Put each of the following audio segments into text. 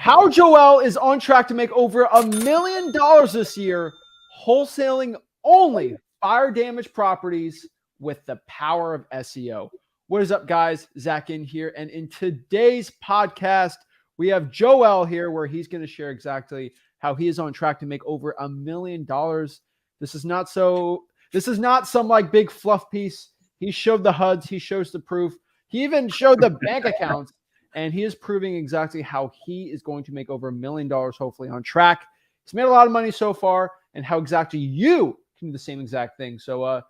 How Joel is on track to make over $1 million this year, wholesaling only fire damage properties with the power of SEO. What is up, guys? Zach in here. And in today's podcast, we have Joel here where he's going to share exactly how he is on track to make over $1 million. This is not some like big fluff piece. He showed the HUDs. He shows the proof. He even showed the bank accounts. And he is proving exactly how he is going to make over $1 million, hopefully on track. He's made a lot of money so far, and how exactly you can do the same exact thing. So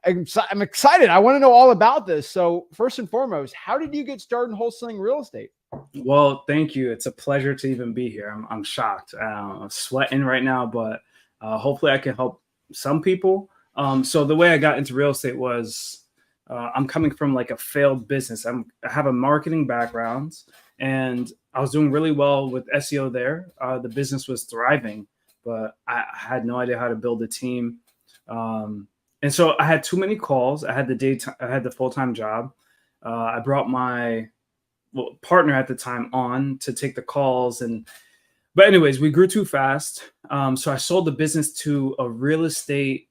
I'm excited. I want to know all about this. So first and foremost, how did you get started in wholesaling real estate? Well, thank you. It's a pleasure to even be here. I'm shocked. I'm sweating right now, but hopefully I can help some people. So the way I got into real estate was I'm coming from like a failed business. I have a marketing background, and I was doing really well with SEO there. The business was thriving, but I had no idea how to build a team. And so I had too many calls. I had the full-time job. I brought my partner at the time on to take the calls. But anyways, we grew too fast. So I sold the business to a real estate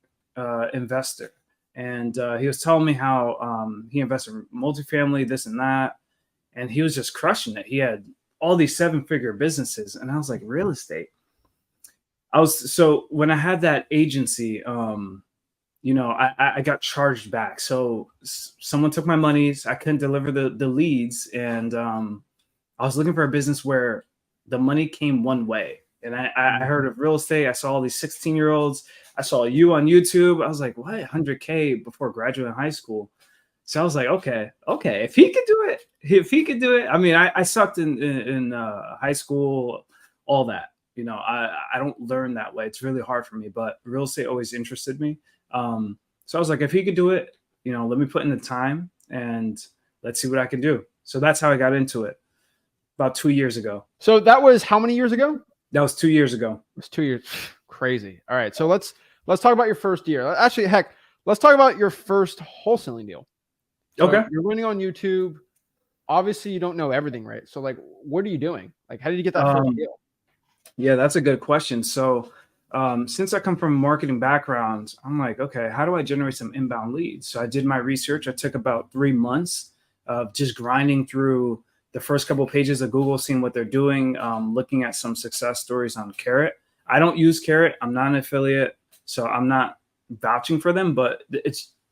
investor. And he was telling me how he invested in multifamily, this and that. And he was just crushing it. He had all these 7-figure businesses. And I was like, real estate. So when I had that agency, I got charged back. So someone took my monies. I couldn't deliver the leads. And I was looking for a business where the money came one way. And I heard of real estate. I saw all these 16-year-olds. I saw you on YouTube. I was like, what? 100K before graduating high school. So I was like, okay. If he could do it. I mean, I sucked in high school, all that. I don't learn that way. It's really hard for me, but real estate always interested me. So I was like, if he could do it, let me put in the time and let's see what I can do. So that's how I got into it about 2 years ago. So that was how many years ago? That was 2 years ago. It was 2 years. Crazy. All right. So let's talk about your first year. Actually, heck, let's talk about your first wholesaling deal. So okay. You're learning on YouTube. Obviously, you don't know everything, right? So like, what are you doing? Like, how did you get that first deal? Yeah, that's a good question. So since I come from a marketing background, I'm like, okay, how do I generate some inbound leads? So I did my research. I took about 3 months of just grinding through the first couple of pages of Google, seeing what they're doing, looking at some success stories on Carrot. I don't use Carrot. I'm not an affiliate, so I'm not vouching for them, but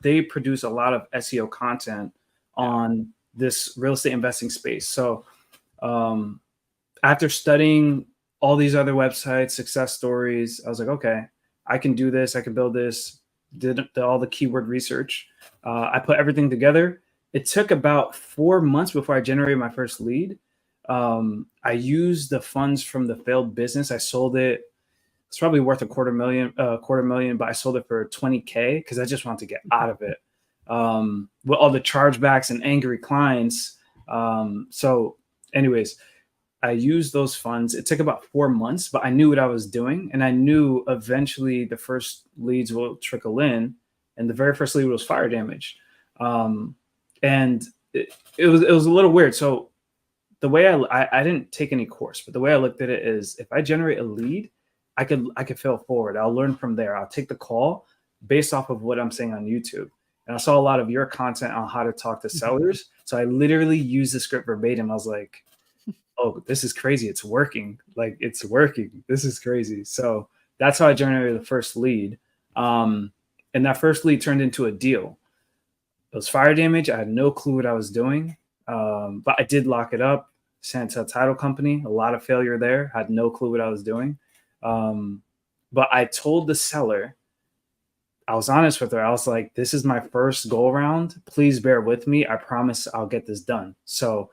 they produce a lot of SEO content on this real estate investing space. So after studying all these other websites, success stories, I was like, okay, I can do this. I can build this. Did all the keyword research. I put everything together. It took about 4 months before I generated my first lead. I used the funds from the failed business. I sold it. It's probably worth $250,000, but I sold it for $20K because I just wanted to get out of it. With all the chargebacks and angry clients. So anyways, I used those funds. It took about 4 months, but I knew what I was doing. And I knew eventually the first leads will trickle in. And the very first lead was fire damage. And it was a little weird. So the way I didn't take any course, but the way I looked at it is if I generate a lead, I could fail forward. I'll learn from there. I'll take the call based off of what I'm saying on YouTube. And I saw a lot of your content on how to talk to sellers. So I literally used the script verbatim. I was like, oh, this is crazy. It's working. Like, it's working. This is crazy. So that's how I generated the first lead. And that first lead turned into a deal. It was fire damage. I had no clue what I was doing. But I did lock it up, sent it to a title company. A lot of failure there. Had no clue what I was doing. But I told the seller, I was honest with her. I was like, this is my first go around. Please bear with me. I promise I'll get this done. So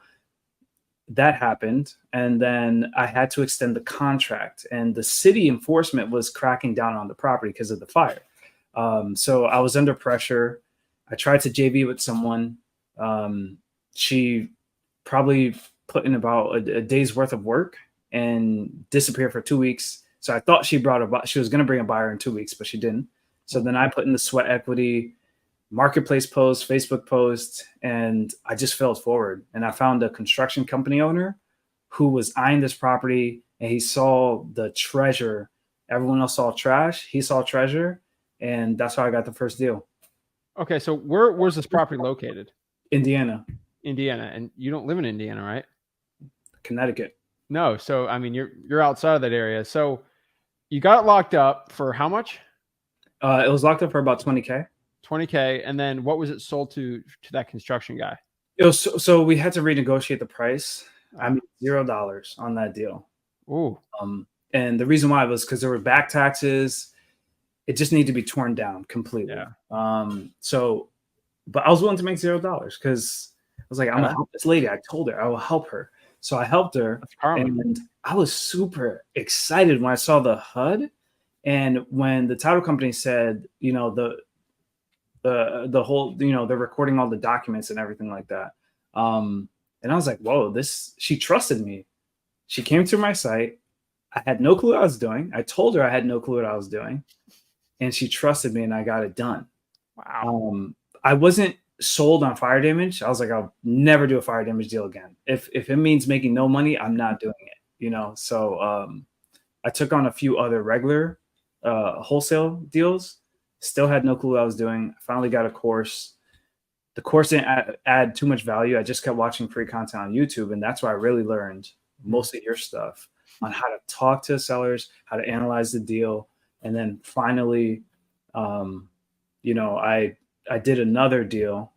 that happened. And then I had to extend the contract, and the city enforcement was cracking down on the property because of the fire. So I was under pressure. I tried to JV with someone. She probably put in about a day's worth of work and disappeared for 2 weeks. So I thought she was going to bring a buyer in 2 weeks, but she didn't. So then I put in the sweat equity, marketplace post, Facebook post, and I just failed forward. And I found a construction company owner who was eyeing this property, and he saw the treasure. Everyone else saw trash. He saw treasure, and that's how I got the first deal. Okay, so where's this property located? Indiana, Indiana, and you don't live in Indiana, right? Connecticut. No, so I mean you're outside of that area. So you got locked up for how much? It was locked up for about 20K. 20K, and then what was it sold to that construction guy? It was so we had to renegotiate the price. I made $0 on that deal. Ooh. And the reason why was because there were back taxes. It just needed to be torn down completely. Yeah. But I was willing to make $0 because I was like, I'm gonna help this lady. I told her I will help her. So I helped her, and I was super excited when I saw the HUD, and when the title company said, you know, the whole, you know, they're recording all the documents and everything like that. And I was like, whoa, she trusted me. She came to my site. I had no clue what I was doing. I told her I had no clue what I was doing, and she trusted me, and I got it done. Wow. I wasn't sold on fire damage. I was like, I'll never do a fire damage deal again. If it means making no money, I'm not doing it, you know? So I took on a few other regular wholesale deals, still had no clue what I was doing. I finally got a course. The course didn't add too much value. I just kept watching free content on YouTube, and that's where I really learned most of your stuff on how to talk to sellers, how to analyze the deal. And then finally, you know, I did another deal,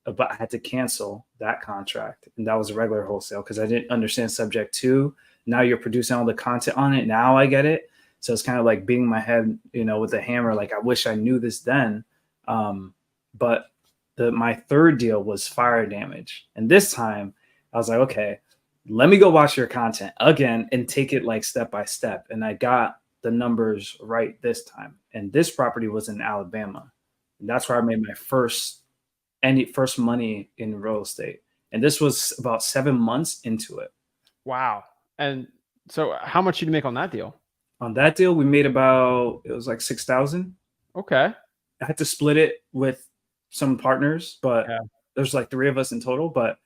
but I had to cancel that contract. And that was a regular wholesale because I didn't understand subject to. Now you're producing all the content on it. Now I get it. So it's kind of like beating my head, you know, with a hammer. Like, I wish I knew this then. But my third deal was fire damage. And this time I was like, okay, let me go watch your content again and take it like step by step. And I got the numbers right this time. And this property was in Alabama. And that's where I made my first money in real estate. And this was about 7 months into it. Wow. And so how much did you make on that deal? On that deal, we made about, it was like 6,000. Okay. I had to split it with some partners, but there's like 3 of us in total. But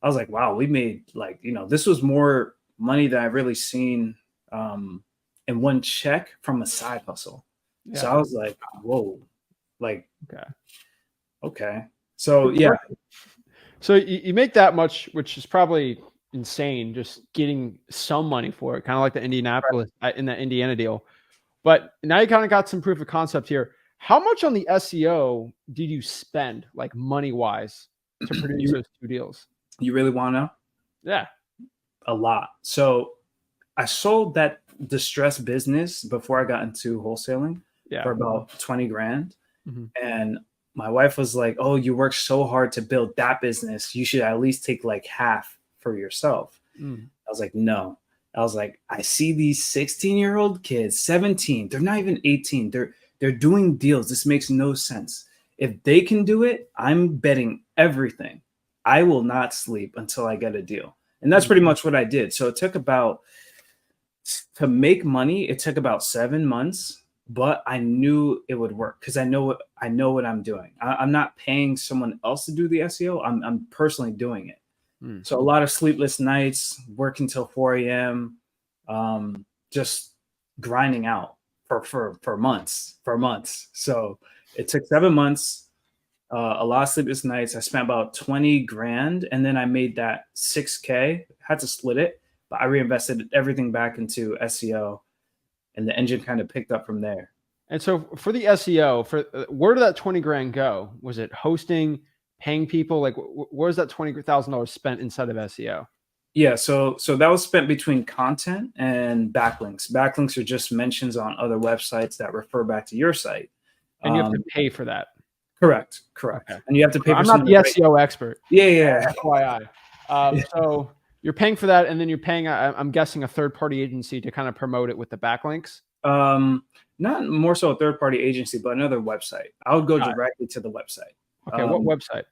I was like, wow, we made, like, you know, this was more money than I've really seen in one check from a side hustle. Yeah. So I was like, whoa, like, okay. So yeah. So you make that much, which is probably insane, just getting some money for it, kind of like the Indianapolis in that Indiana deal. But now you kind of got some proof of concept here. How much on the SEO did you spend, like money wise, to produce those 2 deals? You really want to know? Yeah. A lot. So I sold that distressed business before I got into wholesaling for about 20 grand. Mm-hmm. And my wife was like, oh, you worked so hard to build that business. You should at least take like half for yourself. I was like, no. I was like, I see these 16-year-old kids, 17. They're not even 18. They're doing deals. This makes no sense. If they can do it, I'm betting everything. I will not sleep until I get a deal. And that's pretty much what I did. So it took to make money, it took about 7 months, but I knew it would work because I know what I'm doing. I'm not paying someone else to do the SEO. I'm personally doing it. So a lot of sleepless nights, working till 4 a.m., just grinding out for months. So it took 7 months. A lot of sleepless nights. I spent about 20 grand, and then I made that 6K. Had to split it, but I reinvested everything back into SEO, and the engine kind of picked up from there. And so for the SEO, where did that 20 grand go? Was it hosting, paying people? Like, where's that $20,000 spent inside of SEO? Yeah, so that was spent between content and backlinks. Backlinks are just mentions on other websites that refer back to your site, and you have to pay for that. Correct. Okay. And you have to pay. I'm not the SEO expert. Yeah. FYI. So you're paying for that, and then you're paying, I'm guessing, a third-party agency to kind of promote it with the backlinks. Not more so a third-party agency, but another website. I would go directly to the website. Okay, what website?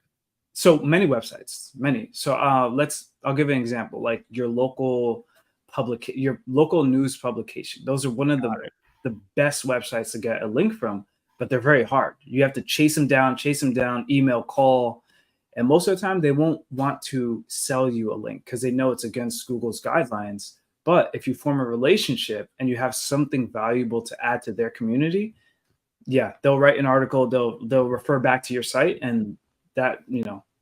So many websites, many. So I'll give an example, like your local news publication. Those are one of the best websites to get a link from, but they're very hard. You have to chase them down, email, call. And most of the time, they won't want to sell you a link because they know it's against Google's guidelines. But if you form a relationship and you have something valuable to add to their community, yeah, they'll write an article, they'll refer back to your site, and that,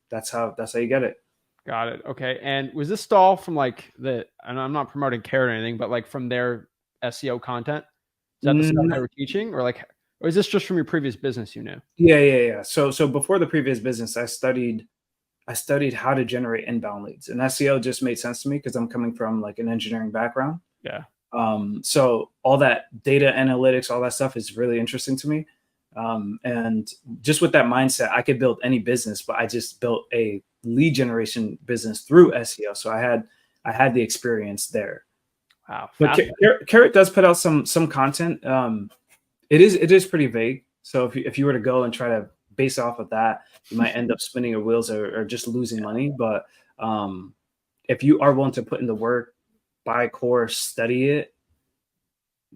that's how you get it. Got it. Okay. And was this stall from like and I'm not promoting Carrot or anything, but like from their SEO content? Is that the stuff they were teaching, or is this just from your previous business, you knew? Yeah. So before the previous business, I studied how to generate inbound leads, and SEO just made sense to me because I'm coming from like an engineering background. Yeah. So all that data analytics, all that stuff is really interesting to me. And just with that mindset, I could build any business, but I just built a lead generation business through SEO. So I had the experience there. Wow. But Carrot does put out some content. It is pretty vague. So if you were to go and try to base off of that, you might end up spinning your wheels or just losing money. But if you are willing to put in the work, buy a course, study it,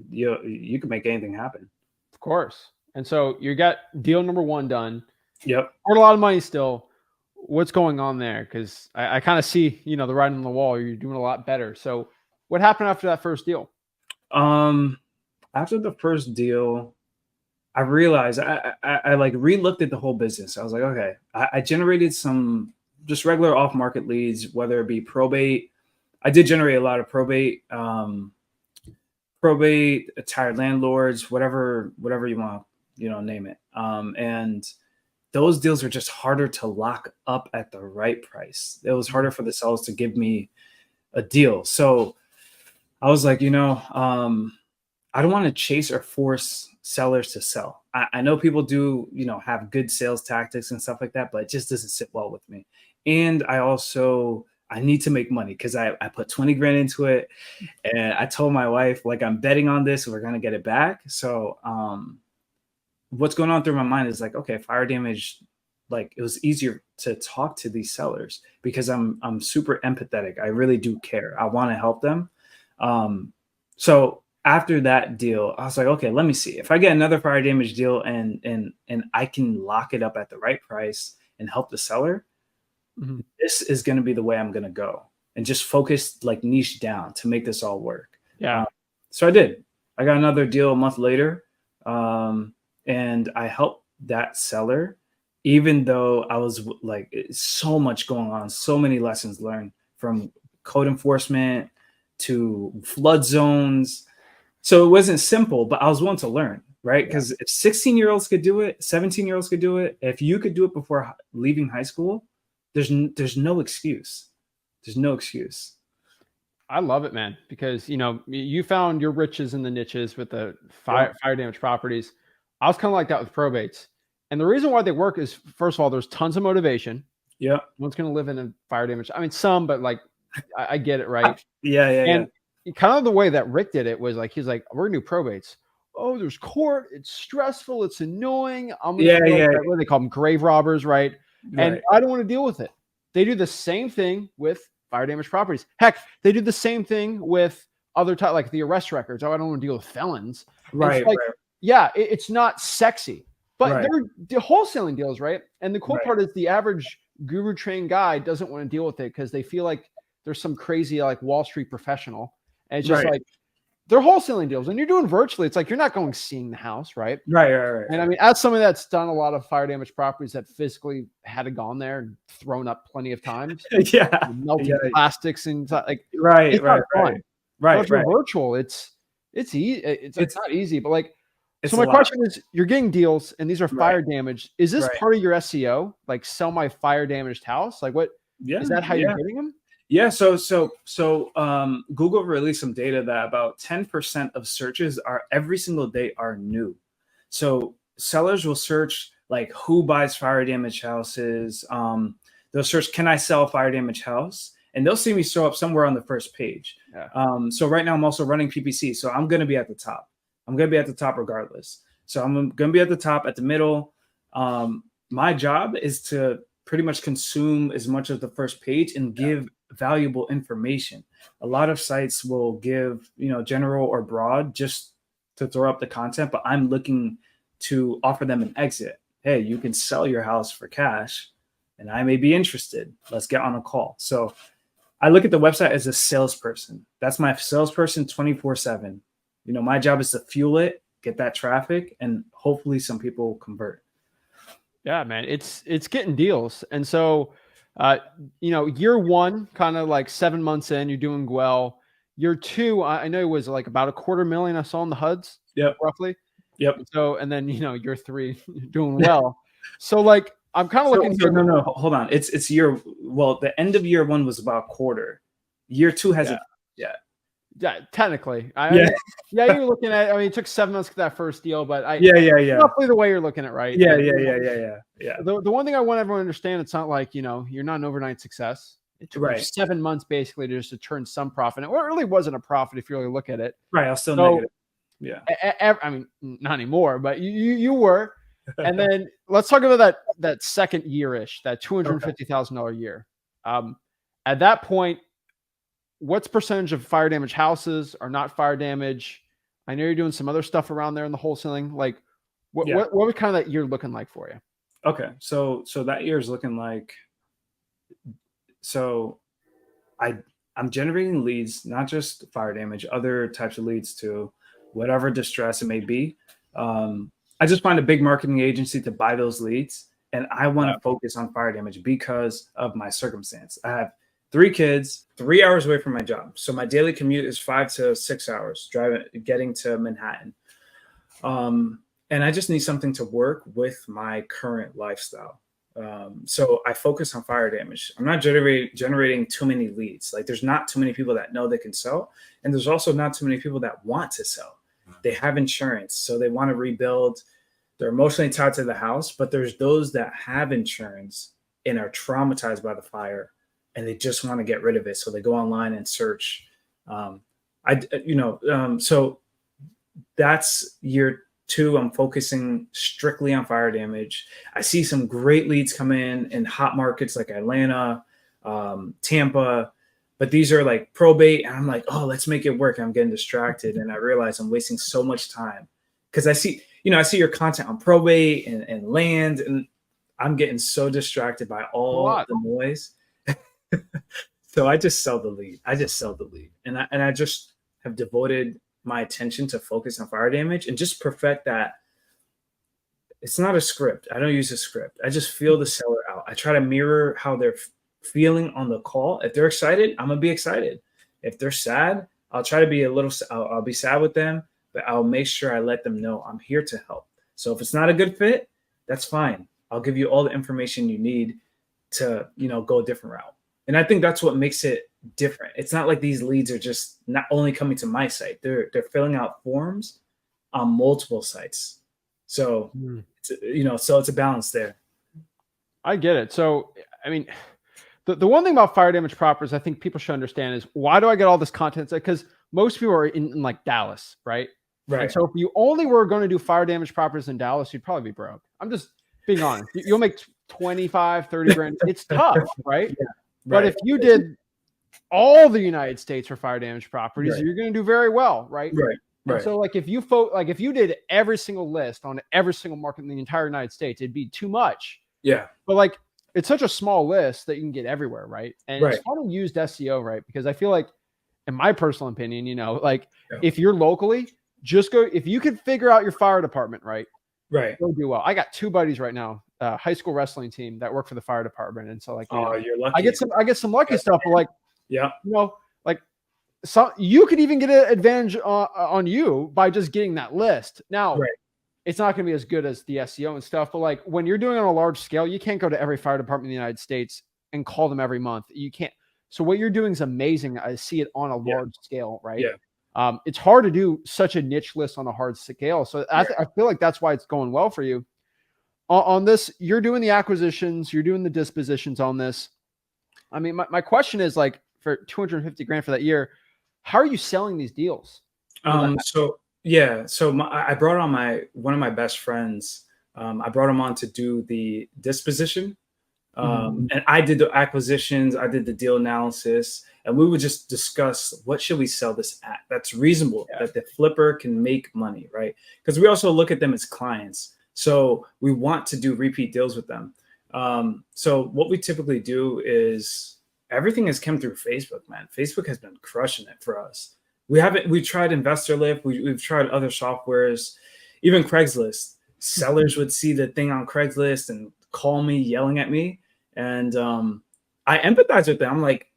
you can make anything happen. Of course. And so you got deal number 1 done. Yep. Earned a lot of money still. What's going on there? Because I kind of see, the writing on the wall. You're doing a lot better. So what happened after that first deal? After the first deal, I realized I like re-looked at the whole business. I was like, okay, I generated some just regular off-market leads, whether it be probate. I did generate a lot of probate, tired landlords, whatever you want, name it. And those deals are just harder to lock up at the right price. It was harder for the sellers to give me a deal. So I was like, I don't want to chase or force sellers to sell. I know people do, have good sales tactics and stuff like that, but it just doesn't sit well with me. And I need to make money because I put 20 grand into it. And I told my wife, like, I'm betting on this, we're going to get it back. So what's going on through my mind is like, okay, fire damage, like it was easier to talk to these sellers because I'm super empathetic. I really do care. I want to help them. So after that deal, I was like, okay, let me see if I get another fire damage deal and I can lock it up at the right price and help the seller. Mm-hmm. This is going to be the way I'm going to go and just focus like niche down to make this all work. Yeah. So I did. I got another deal a month later. And I helped that seller, even though I was like, so much going on, so many lessons learned from code enforcement to flood zones. So it wasn't simple, but I was willing to learn, right? Because if 16-year-olds could do it, 17-year-olds could do it, if you could do it before leaving high school, there's no excuse. There's no excuse. I love it, man, because, you found your riches in the niches with the fire damage properties. I was kind of like that with probates. And the reason why they work is, first of all, there's tons of motivation. Yeah. No one's going to live in a fire damage. I mean, some, but like, I get it, right? Yeah. Kind of the way that Rick did it was like, he's like, we're going to do probates. Oh, there's court. It's stressful. It's annoying. I'm going to what do they call them? Grave robbers, right? And I don't want to deal with it. They do the same thing with fire damage properties. Heck, they do the same thing with other type, like the arrest records. Oh, I don't want to deal with felons. Right. Yeah, it's not sexy, but they're wholesaling deals, right? And the cool part is the average guru trained guy doesn't want to deal with it because they feel like there's some crazy like Wall Street professional. And it's just like they're wholesaling deals. And you're doing virtually. It's like you're not going seeing the house, right? Right. And I mean, as somebody that's done a lot of fire damage properties that physically had gone there and thrown up plenty of times. Melting plastics and like right. Virtual, it's easy. It's not easy, but like. So my question is, you're getting deals and these are fire damage. Is this part of your SEO? Like sell my fire damaged house? Like what? Is that how you're getting them? Yeah. So Google released some data that about 10% of searches every single day are new. So sellers will search like who buys fire damage houses. They'll search, can I sell a fire damage house? And they'll see me show up somewhere on the first page. Yeah. So right now I'm also running PPC. So I'm going to be at the top. I'm going to be at the top regardless. So I'm going to be at the top, at the middle. My job is to pretty much consume as much of the first page and give valuable information. A lot of sites will give, general or broad just to throw up the content, but I'm looking to offer them an exit. Hey, you can sell your house for cash and I may be interested. Let's get on a call. So I look at the website as a salesperson. That's my salesperson 24/7. You know, my job is to fuel it, get that traffic, and hopefully some people will convert. Yeah, man, it's getting deals. And so, year one, kind of like 7 months in, you're doing well. Year two, I know it was like about $250,000 I saw in the HUDs, Yep. roughly. Yep. And so, and then, year three, doing well. So like, I'm kind of looking. No, hold on. It's the end of year one was about a quarter. Year two hasn't. Yeah, technically. Yeah, you're looking at, it took 7 months to get that first deal, but roughly the way you're looking at, right? Yeah. The one thing I want everyone to understand, it's not like, you're not an overnight success. It took you 7 months basically to just to turn some profit. It really wasn't a profit if you really look at it. Right. I was still negative. Yeah. I mean, not anymore, but you were. And then let's talk about that second year-ish, that $250,000 year. At that point, what's percentage of fire damage houses are not fire damage? I know you're doing some other stuff around there in the wholesaling. Like, what was kind of that year looking like for you? Okay, so that year is looking like. So, I'm generating leads, not just fire damage, other types of leads too, whatever distress it may be. I just find a big marketing agency to buy those leads, and I want to focus on fire damage because of my circumstance. I have 3 kids, 3 hours away from my job. So my daily commute is 5 to 6 hours getting to Manhattan. And I just need something to work with my current lifestyle. So I focus on fire damage. I'm not generating too many leads. Like, there's not too many people that know they can sell. And there's also not too many people that want to sell. They have insurance, so they want to rebuild. They're emotionally tied to the house, but there's those that have insurance and are traumatized by the fire, and they just want to get rid of it. So they go online and search. So that's year 2. I'm focusing strictly on fire damage. I see some great leads come in hot markets like Atlanta, Tampa, but these are like probate. And I'm like, oh, let's make it work. I'm getting distracted. And I realize I'm wasting so much time because I see your content on probate and land, and I'm getting so distracted by all the noise. So I just sell the lead. And I just have devoted my attention to focus on fire damage and just perfect that. It's not a script. I don't use a script. I just feel the seller out. I try to mirror how they're feeling on the call. If they're excited, I'm gonna be excited. If they're sad, I'll try to be I'll be sad with them, but I'll make sure I let them know I'm here to help. So if it's not a good fit, that's fine. I'll give you all the information you need to, go a different route. And I think that's what makes it different. It's not like these leads are just not only coming to my site. They're filling out forms on multiple sites. So, so it's a balance there. I get it. So, the one thing about fire damage properties, I think people should understand is, why do I get all this content? Because most people are in like Dallas, right? Right. And so if you only were going to do fire damage properties in Dallas, you'd probably be broke. I'm just being honest. You'll make 25, 30 grand. It's tough, right? Yeah. But if you did all the United States for fire damage properties, you're going to do very well, right? Right. And so like if you did every single list on every single market in the entire United States, it'd be too much. Yeah. But like, it's such a small list that you can get everywhere, right? And it's fun to use SEO, right? Because I feel like, in my personal opinion, if you're locally, just go. If you could figure out your fire department, right, go do well. I got 2 buddies right now, high school wrestling team that work for the fire department, and so like, you're lucky. I get some lucky stuff, but like, like so you could even get an advantage on you by just getting that list. Now, it's not going to be as good as the SEO and stuff, but like when you're doing it on a large scale, you can't go to every fire department in the United States and call them every month. You can't. So what you're doing is amazing. I see it on a large scale, right? Yeah. It's hard to do such a niche list on a hard scale. So I feel like that's why it's going well for you. On this, you're doing the acquisitions, you're doing the dispositions on this. I mean, my question is, like, for 250 grand for that year, how are you selling these deals? So I brought on one of my best friends. I brought him on to do the disposition. And I did the acquisitions, I did the deal analysis, and we would just discuss, what should we sell this at that's reasonable, that the flipper can make money, right? Because we also look at them as clients. So we want to do repeat deals with them. So what we typically do is everything has come through Facebook, man. Facebook has been crushing it for us. We tried Investor Lift, we've tried other softwares, even Craigslist. Sellers would see the thing on Craigslist and call me yelling at me. And I empathize with them. I'm like,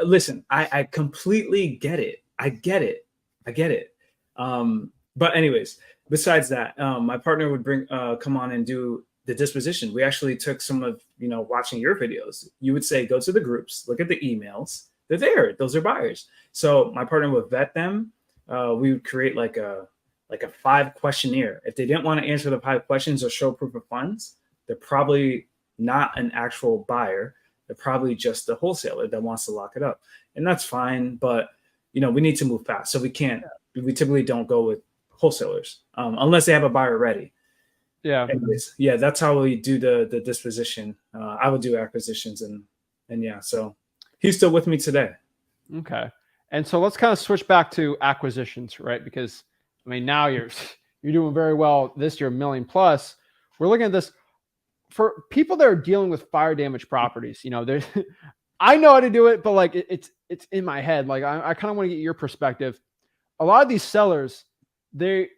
listen, I completely get it. I get it. I get it. But anyways, besides that, my partner would come on and do the disposition. We actually took some of, watching your videos. You would say, go to the groups, look at the emails. They're there. Those are buyers. So my partner would vet them. We would create like a 5 questionnaire. If they didn't want to answer the 5 questions or show proof of funds, they're probably not an actual buyer. They're probably just a wholesaler that wants to lock it up. And that's fine. But, we need to move fast. So we typically don't go with wholesalers unless they have a buyer ready. Yeah. Anyways, yeah, that's how we do the disposition. I would do acquisitions and yeah, so he's still with me today. Okay. And so let's kind of switch back to acquisitions, right? Because now you're doing very well this year, $1 million plus. We're looking at this for people that are dealing with fire damage properties. There's I know how to do it, but like it's in my head. Like I kind of want to get your perspective. A lot of these sellers, there's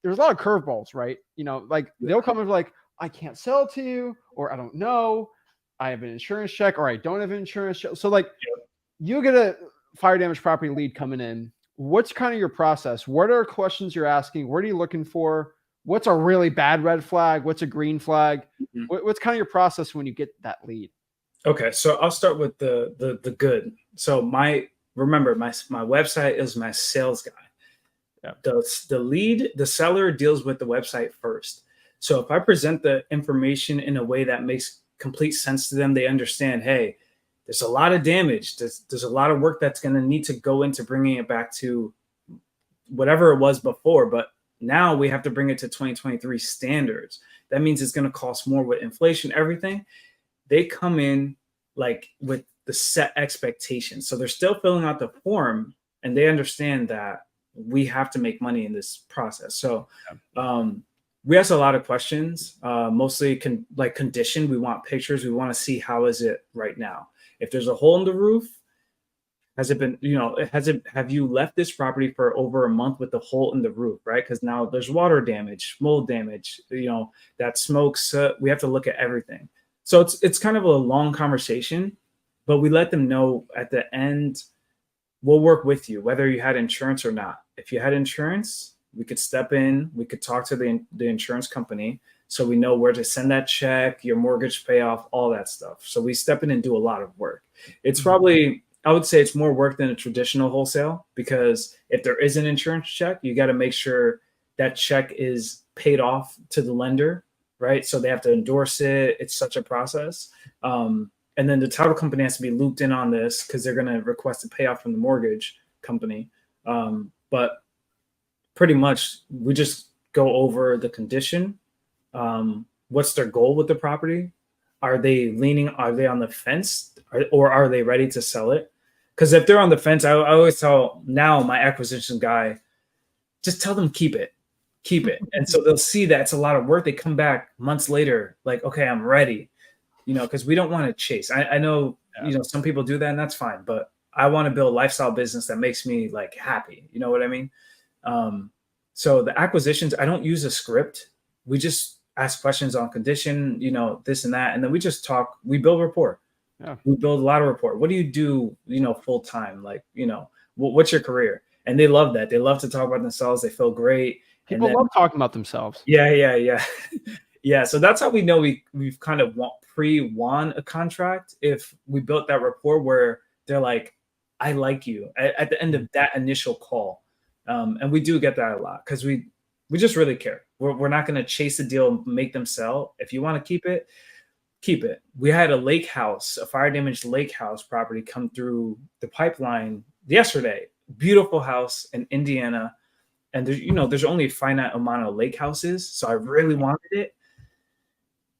a lot of curveballs, right? Like they'll come and be like, I can't sell to you, or I don't know, I have an insurance check, or I don't have an insurance check. So like you get a fire damage property lead coming in. What's kind of your process? What are questions you're asking? What are you looking for? What's a really bad red flag? What's a green flag? Mm-hmm. What's kind of your process when you get that lead? Okay, so I'll start with the good. So my website is my sales guy. Yeah. The seller deals with the website first. So if I present the information in a way that makes complete sense to them, they understand, hey, there's a lot of damage. There's a lot of work that's going to need to go into bringing it back to whatever it was before. But now we have to bring it to 2023 standards. That means it's going to cost more with inflation, everything. They come in like with the set expectations. So they're still filling out the form and they understand that we have to make money in this process. So we ask a lot of questions, mostly condition. We want pictures. We want to see how is it right now. If there's a hole in the roof, has it been, have you left this property for over a month with the hole in the roof, right? Because now there's water damage, mold damage, that smokes. We have to look at everything. So it's kind of a long conversation, but we let them know at the end, we'll work with you, whether you had insurance or not. If you had insurance, we could step in, we could talk to the insurance company so we know where to send that check, your mortgage payoff, all that stuff. So we step in and do a lot of work. It's probably, I would say it's more work than a traditional wholesale, because if there is an insurance check, you got to make sure that check is paid off to the lender, right? So they have to endorse it. It's such a process. And then the title company has to be looped in on this because they're going to request a payoff from the mortgage company. But pretty much we just go over the condition. What's their goal with the property? Are they on the fence, or are they ready to sell it? Because if they're on the fence, I always tell now my acquisition guy, just tell them keep it. And so they'll see that it's a lot of work. They come back months later, like, okay, I'm ready. Because we don't want to chase. I know, some people do that and that's fine, but I want to build a lifestyle business that makes me like happy. You know what I mean? So the acquisitions, I don't use a script. We just ask questions on condition, this and that. And then we just talk, we build rapport. Yeah. We build a lot of rapport. What do you do, full time? Like, what's your career? And they love that. They love to talk about themselves. They feel great. People love talking about themselves. Yeah. Yeah. So that's how we know we've kind of pre-won a contract. If we built that rapport where they're like, I like you at the end of that initial call. And we do get that a lot because we just really care. We're not going to chase the deal, make them sell. If you want to keep it, keep it. We had a fire damaged lake house property come through the pipeline yesterday. Beautiful house in Indiana. And there's only a finite amount of lake houses. So I really wanted it.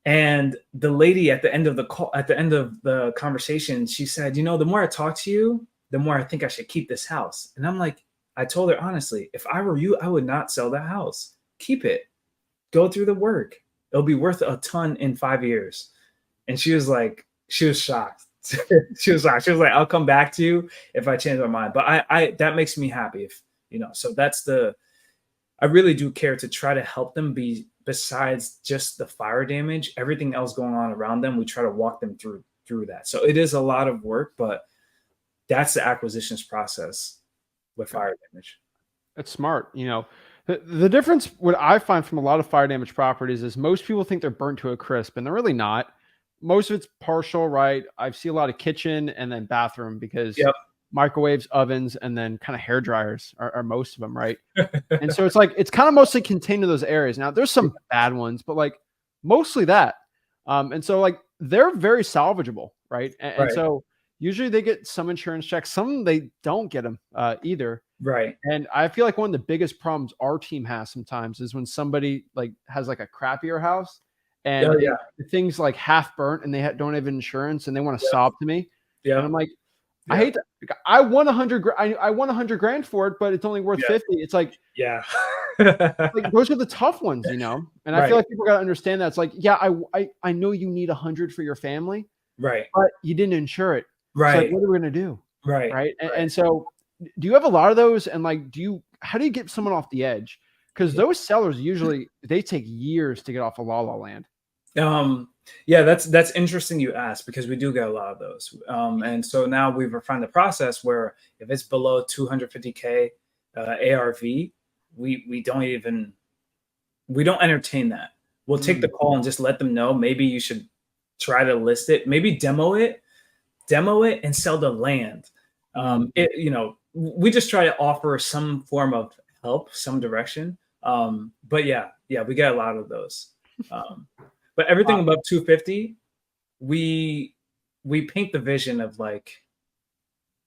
And the lady at the end of the conversation, she said, the more I talk to you, the more I think I should keep this house. And I'm like, I told her, honestly, if I were you, I would not sell that house. Keep it. Go through the work. It'll be worth a ton in 5 years. And she was shocked. She was shocked. She was like, I'll come back to you if I change my mind. But I that makes me happy if, so I really do care to try to help them be, besides just the fire damage, everything else going on around them. We try to walk them through that. So it is a lot of work, but that's the acquisitions process with fire damage. That's smart. The difference, what I find from a lot of fire damage properties, is most people think they're burnt to a crisp, and they're really not. Most of it's partial, right? I see a lot of kitchen and then bathroom, because microwaves, ovens, and then kind of hair dryers are most of them, right? And so it's kind of mostly contained to those areas. Now there's some bad ones, but like mostly that. And so like they're very salvageable, right? And so usually they get some insurance checks. Some they don't get them either. Right. And I feel like one of the biggest problems our team has sometimes is when somebody like has like a crappier house and the thing's like half burnt and they don't have insurance and they want to sob to me. Yeah. And I'm like, I hate that. I won 100. I won 100 grand for it, but it's only worth 50. It's like, like those are the tough ones, And I feel like people got to understand that. It's like, I know you need 100 for your family, right? But you didn't insure it, right? So like, what are we gonna do, right? And so, do you have a lot of those? And like, how do you get someone off the edge? Because those sellers usually they take years to get off of La La Land. Yeah, that's interesting you asked, because we do get a lot of those. And so now we've refined the process where if it's below 250K ARV, we don't entertain that. We'll take the call and just let them know maybe you should try to list it, maybe demo it and sell the land. We just try to offer some form of help, some direction. But yeah, we get a lot of those. But everything above 250, we paint the vision of like,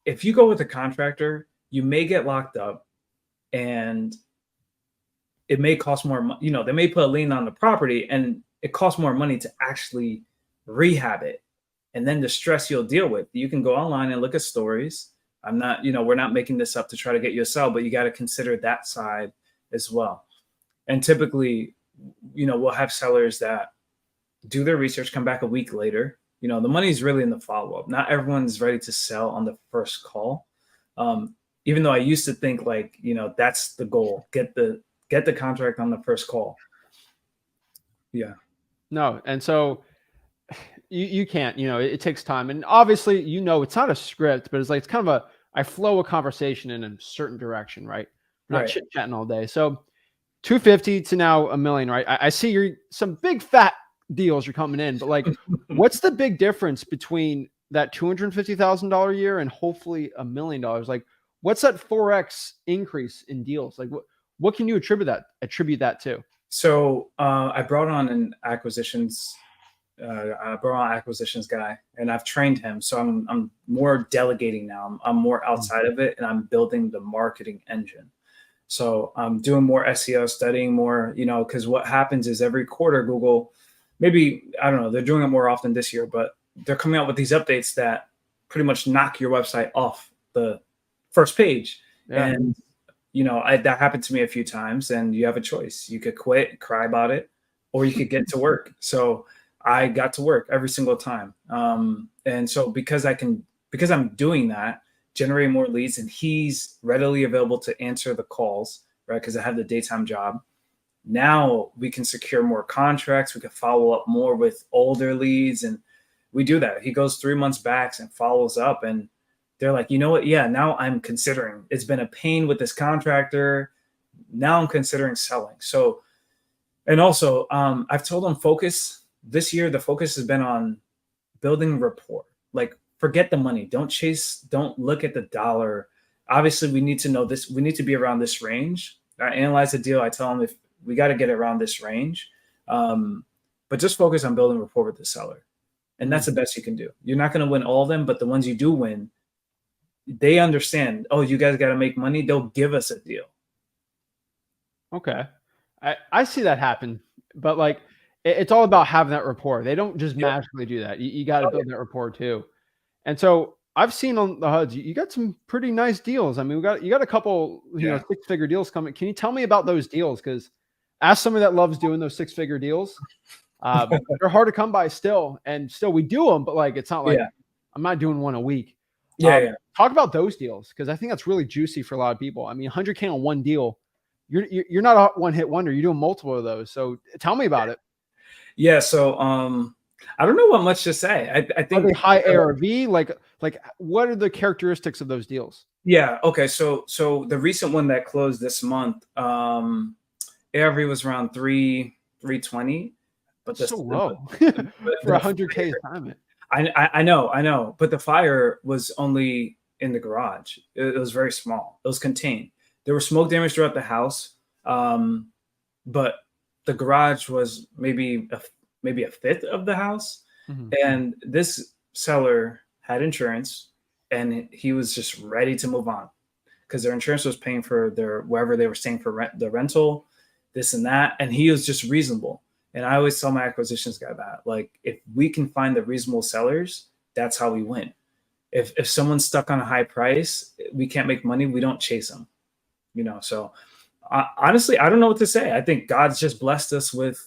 if you go with a contractor, you may get locked up and it may cost more money. They may put a lien on the property and it costs more money to actually rehab it. And then the stress you'll deal with. You can go online and look at stories. We're not making this up to try to get you a sell, but you got to consider that side as well. And typically, we'll have sellers that do their research, come back a week later. The money's really in the follow-up. Not everyone's ready to sell on the first call. Even though I used to think like, that's the goal. Get the contract on the first call. Yeah. No. And so you can't, it takes time. And obviously, it's not a script, but it's kind of I flow a conversation in a certain direction, right? We're not chit-chatting all day. So 250 to now $1 million, right? I see some big fat deals are coming in, but like, what's the big difference between that $250,000 a year and hopefully $1 million? Like, what's that 4x increase in deals? Like, what can you attribute that to? So I brought on an acquisitions guy, and I've trained him. So I'm more delegating now. I'm more outside of it, and I'm building the marketing engine. So I'm doing more SEO, studying more, because what happens is every quarter Google, maybe, I don't know, they're doing it more often this year, but they're coming out with these updates that pretty much knock your website off the first page. Yeah. And, that happened to me a few times, and you have a choice. You could quit, cry about it, or you could get to work. So I got to work every single time. And so because I'm doing that, generating more leads, and he's readily available to answer the calls, right? Because I have the daytime job. Now we can secure more contracts. We can follow up more with older leads. And we do that. He goes 3 months back and follows up. And they're like, you know what? Yeah, now I'm considering. It's been a pain with this contractor. Now I'm considering selling. So, and also I've told them focus this year. The focus has been on building rapport. Like, forget the money. Don't look at the dollar. Obviously, we need to know this. We need to be around this range. I analyze the deal. I tell them if we got to get around this range, but just focus on building rapport with the seller. And that's the best you can do. You're not going to win all of them, but the ones you do win, they understand, oh, you guys got to make money. They'll give us a deal. Okay. I see that happen, but like, it's all about having that rapport. They don't just magically do that. You got to build that rapport too. And so I've seen on the HUDs, you got some pretty nice deals. I mean, you got a couple, 6-figure deals coming. Can you tell me about those deals? Because as somebody that loves doing those 6-figure deals, They're hard to come by still, and still we do them, but like it's not like Yeah. I'm not doing one a week. Yeah. Talk about those deals because I think that's really juicy for a lot of people. I mean, 100K on one deal, you're not a one hit wonder. You're doing multiple of those. So tell me about it. Yeah. So I don't know what much to say. I Are think they high ARV? Like what are the characteristics of those deals? yeah. Okay. So the recent one that closed this month, ARV was around 320, but So low for 100K assignment. I know, but the fire was only in the garage. It was very small. It was contained. There was smoke damage throughout the house, but the garage was maybe a fifth of the house. Mhm. And this seller had insurance, and he was just ready to move on because their insurance was paying for their wherever they were staying for the rental, this and that, and he was just reasonable. And I always tell my acquisitions guy that, like, if we can find the reasonable sellers, that's how we win. If someone's stuck on a high price, we can't make money, we don't chase them, So honestly, I don't know what to say. I think God's just blessed us with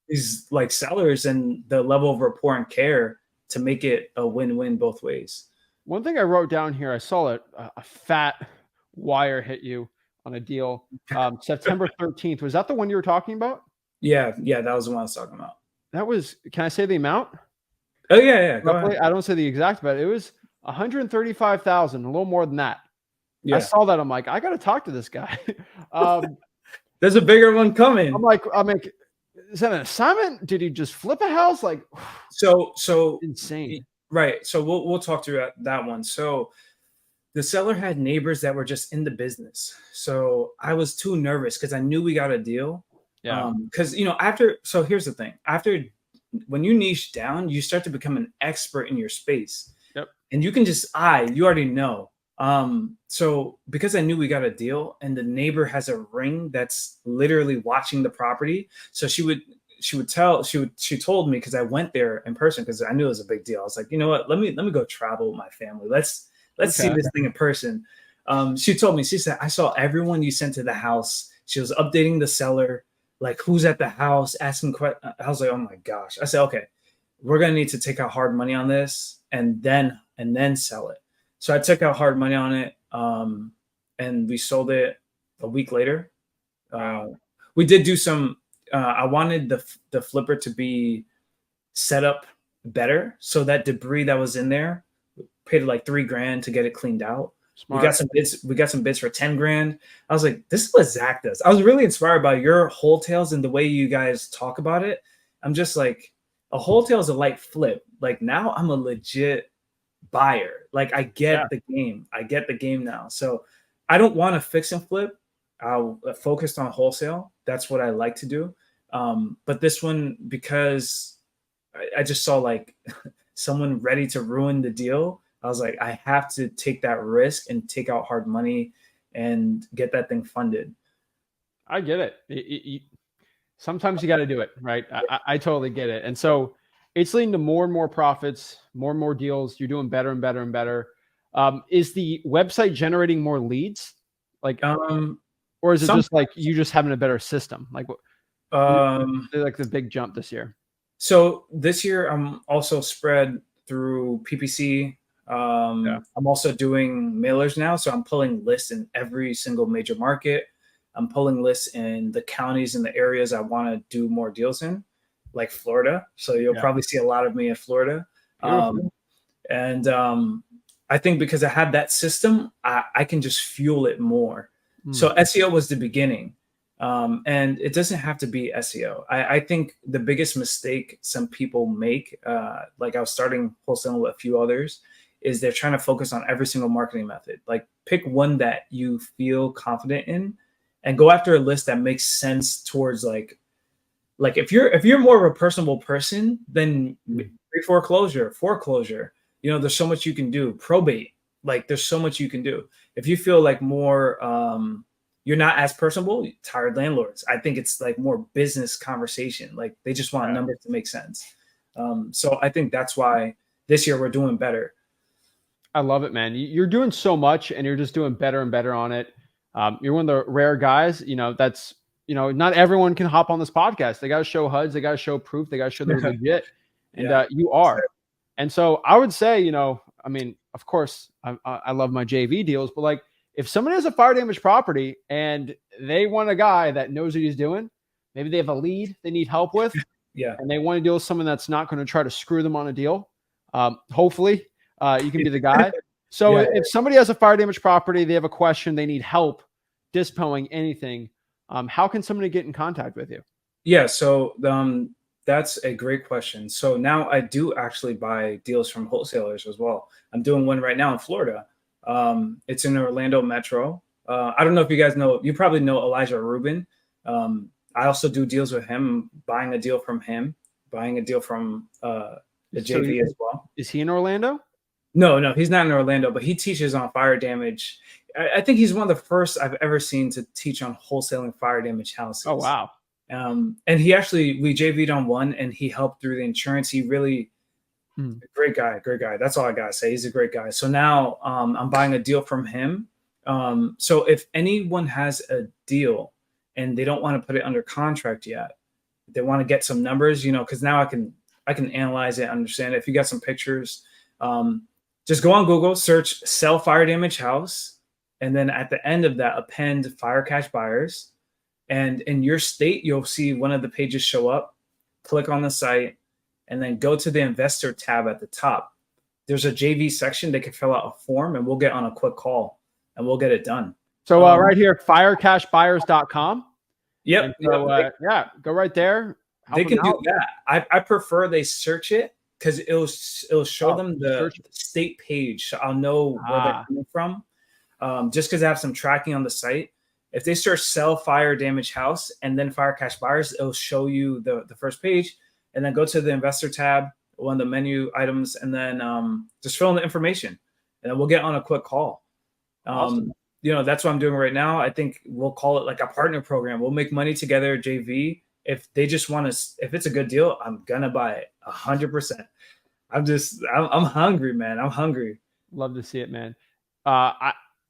these like sellers and the level of rapport and care to make it a win-win both ways. One thing I wrote down here, I saw a fat wire hit you on a deal. September 13th. Was that the one you were talking about? Yeah, that was the one I was talking about. That was, can I say the amount? Oh yeah. Go ahead. I don't say the exact, but it was 135,000, a little more than that. Yeah. I saw that. I'm like, I got to talk to this guy. There's a bigger one coming. I'm like, is that an assignment? Did he just flip a house? Like, so insane. Right. So we'll talk through that one. So the seller had neighbors that were just in the business. So I was too nervous because I knew we got a deal. Yeah. Because so here's the thing. When you niche down, you start to become an expert in your space. Yep. And you can you already know. So because I knew we got a deal, and the neighbor has a ring that's literally watching the property. So she told me, because I went there in person because I knew it was a big deal. I was like, you know what, let me go travel with my family. Let's see this thing in person. She told me, she said, I saw everyone you sent to the house. She was updating the seller, like who's at the house, asking questions. I was like, oh my gosh. I said, okay, we're gonna need to take out hard money on this and then sell it. So I took out hard money on it, and we sold it a week later. We did do some. I wanted the flipper to be set up better, so that debris that was in there, paid like $3,000 to get it cleaned out. Smart. We got some bids for $10,000. I was like, this is what Zach does. I was really inspired by your wholesales and the way you guys talk about it. I'm just like, a wholesale is a light flip. Like, now I'm a legit buyer. Like, I get the game. I get the game now. So I don't want to fix and flip. I'll focus on wholesale. That's what I like to do. But this one, because I just saw like someone ready to ruin the deal, I was like, I have to take that risk and take out hard money and get that thing funded. I get it. Sometimes you got to do it, right? I totally get it. And so it's leading to more and more profits, more and more deals. You're doing better and better and better. Is the website generating more leads? Like, or is it just like you just having a better system? Like, like the big jump this year. So this year I'm also spread through PPC. I'm also doing mailers now. So I'm pulling lists in every single major market. I'm pulling lists in the counties and the areas I want to do more deals in, like Florida. So you'll probably see a lot of me in Florida. And I think because I have that system, I can just fuel it more. So SEO was the beginning. And it doesn't have to be SEO. I think the biggest mistake some people make, like I was starting wholesaling with a few others, is they're trying to focus on every single marketing method. Like, pick one that you feel confident in and go after a list that makes sense towards like if you're more of a personable person, then foreclosure, there's so much you can do. Probate, like there's so much you can do. If you feel like more, you're not as personable, tired landlords, I think it's like more business conversation. Like, they just want numbers to make sense. So I think that's why this year we're doing better. I love it, man. You're doing so much and you're just doing better and better on it. You're one of the rare guys, that's not everyone can hop on this podcast. They got to show HUDs. They got to show proof. They got to show they're legit. And you are. And so I would say, I mean, of course, I love my JV deals, but like if somebody has a fire damage property and they want a guy that knows what he's doing, maybe they have a lead they need help with, and they want to deal with someone that's not going to try to screw them on a deal. Hopefully, you can be the guy. So if somebody has a fire damage property, they have a question, they need help dispoing anything, how can somebody get in contact with you? Yeah, so that's a great question. So now I do actually buy deals from wholesalers as well. I'm doing one right now in Florida. It's in Orlando Metro. I don't know if you guys know, you probably know Elijah Rubin. I also do deals with him, buying a deal from him, buying a deal from the JV as well. Is he in Orlando? No, he's not in Orlando, but he teaches on fire damage. I think he's one of the first I've ever seen to teach on wholesaling fire damage houses. Oh, wow. And we JV'd on one, and he helped through the insurance. He really, great guy. That's all I gotta say. He's a great guy. So now I'm buying a deal from him. So if anyone has a deal and they don't want to put it under contract yet, they want to get some numbers, because now I can analyze it, understand it. If you got some pictures, just go on Google, search sell fire damage house. And then at the end of that, append fire cash buyers. And in your state, you'll see one of the pages show up. Click on the site and then go to the investor tab at the top. There's a JV section. They can fill out a form and we'll get on a quick call and we'll get it done. So right here, firecashbuyers.com. Yep. So, go right there. They can do that. I prefer they search it because it'll show them the state page. So I'll know where they're coming from. Just because I have some tracking on the site. If they search sell fire damage house and then fire cash buyers, it'll show you the first page, and then go to the investor tab, one of the menu items, and then just fill in the information, and then we'll get on a quick call. Awesome. That's what I'm doing right now. I think we'll call it like a partner program. We'll make money together, JV. If they just want to, if it's a good deal, I'm gonna buy it 100%. I'm hungry, man. I'm hungry. Love to see it, man.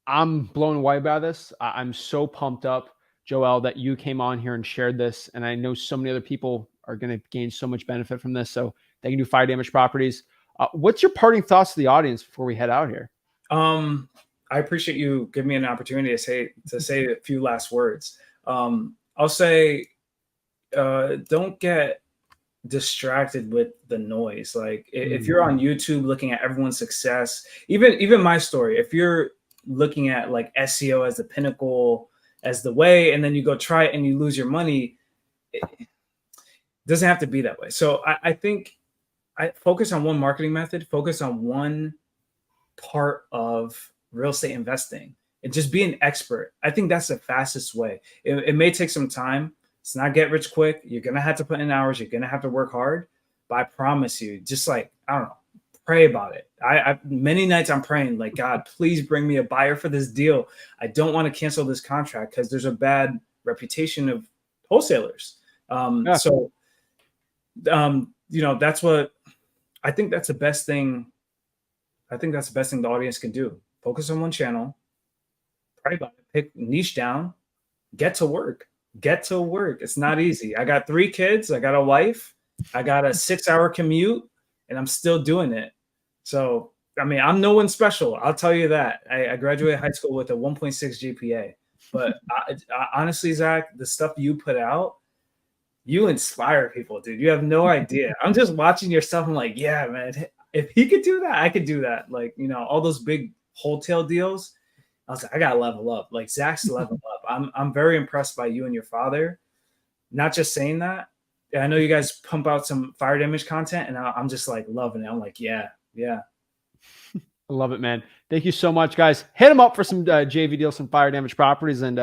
I'm blown away by this. I'm so pumped up, Joel, that you came on here and shared this. And I know so many other people are going to gain so much benefit from this. So they can do fire damage properties. What's your parting thoughts to the audience before we head out here? I appreciate you giving me an opportunity to say a few last words. I'll say, don't get distracted with the noise. Like if you're on YouTube looking at everyone's success, even my story, if you're looking at like SEO as the pinnacle, as the way, and then you go try it and you lose your money, it doesn't have to be that way. So I think I focus on one marketing method, focus on one part of real estate investing, and just be an expert. I think that's the fastest way. It may take some time. It's not get rich quick. You're going to have to put in hours. You're going to have to work hard. But I promise you, just like, I don't know, pray about it. I many nights I'm praying like, God, please bring me a buyer for this deal. I don't want to cancel this contract because there's a bad reputation of wholesalers. So, that's what I think. That's the best thing. I think that's the best thing the audience can do. Focus on one channel. Pray about it. Pick niche down. Get to work. It's not easy. I got 3 kids. I got a wife. I got a 6-hour commute, and I'm still doing it. So, I mean, I'm no one special. I'll tell you that. I graduated high school with a 1.6 GPA. But honestly, Zach, the stuff you put out, you inspire people, dude. You have no idea. I'm just watching your stuff. I'm like, yeah, man, if he could do that, I could do that. Like, all those big wholesale deals. I was like, I got to level up. Like, Zach's level up. I'm very impressed by you and your father. Not just saying that. I know you guys pump out some fire damage content, and I'm just like loving it. I'm like, yeah. I love it, man. Thank you so much, guys. Hit them up for some JV deals, some fire damage properties, and